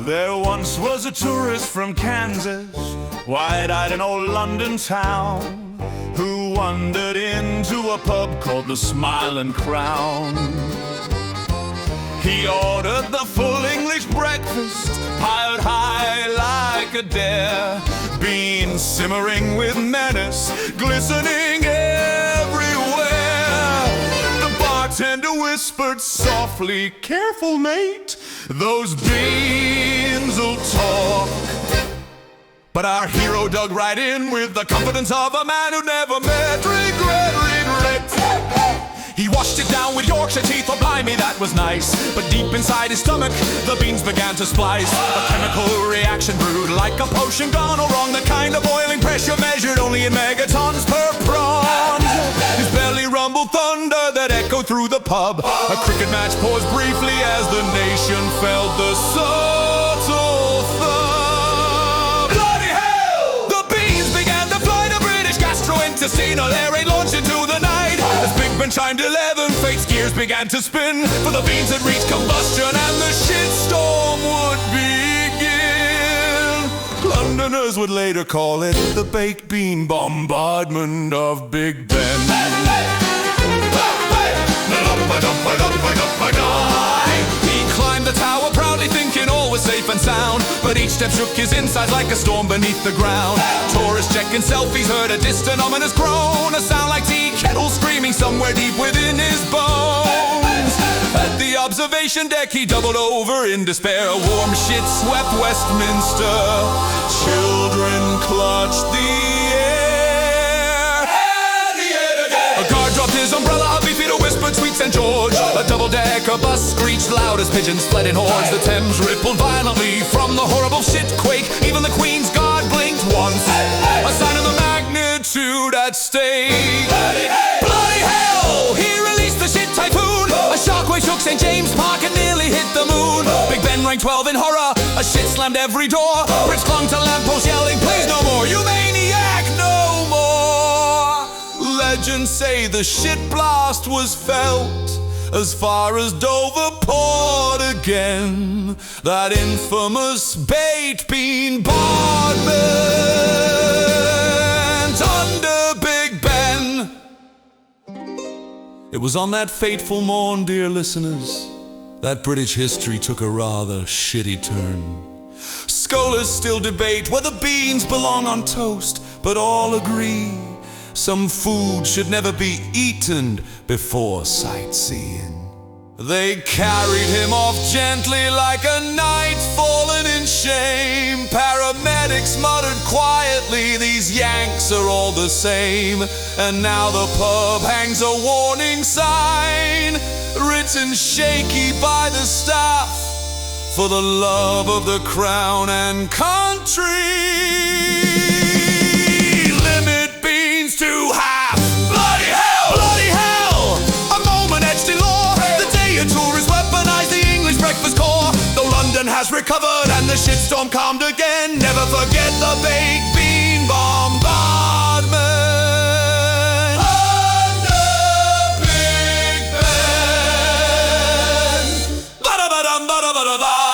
There once was a tourist from Kansas, wide-eyed in old London town, who wandered into a pub called the Smiling Crown. He ordered the full English breakfast, piled high like a dare, beans simmering with menace, glistening everywhere. The bartender whispered softly, "Careful, mate, those beans'll talk." But our hero dug right in with the confidence of a man who never met regret. He washed it down with Yorkshire teeth, oh blimey, that was nice. But deep inside his stomach, the beans began to splice. A chemical reaction brewed like a potion gone all wrong, the kind of boiling pressure measured only in megatons per prawn. His belly rumbled thunder that echoed through the pub. A cricket match paused briefly as the nation felt the subtle thud. Bloody hell! The beans began to fly, the British gastrointestinal air raid launched into the night. As Big Ben chimed 11, fate's gears began to spin, for the beans had reached combustion and the shitstorm would begin. Londoners would later call it the baked bean bombardment of Big Ben. He climbed the tower proudly thinking all was safe and sound, but each step shook his insides like a storm beneath the ground. Tourists checking selfies heard a distant ominous groan, a sound like tea kettle screaming somewhere deep within his bones. At the observation deck he doubled over in despair. A warm shit swept Westminster. Children clutched the air. A guard dropped his umbrella, a beefeater whispered sweet St. George. A double-decker bus screeched loud as pigeons fled in hordes. The Thames rippled violently from the horrible shitquake. Even the Queen's Guard blinked once, a sign of the magnitude at stake. Bloody hell! He released the shit typhoon. A shockwave shook St. James Park and nearly hit the moon. Big Ben rang 12 in horror. A shit slammed every door. Brits clung to lampposts yelling, "Please no more, you maniac, no more!" Legends say the shit blast was felt as far as Dover Port again. That infamous baked bean bombardment under Big Ben. It was on that fateful morn, dear listeners, that British history took a rather shitty turn. Scholars still debate whether beans belong on toast, but all agree some food should never be eaten before sightseeing. They carried him off gently like a knight fallen in shame. Paramedics muttered quietly, "These Yanks are all the same." And now the pub hangs a warning sign, written shaky by the staff, "For the love of the crown and country, limit beans to half." Bloody hell! Bloody hell! A moment etched in law. The day a tourist weaponized the English breakfast core. Though London has recovered and the shitstorm calmed again, never forget the baked bean bombardment under Big Ben. Ba-da-ba-dum, ba-da-ba-da-ba.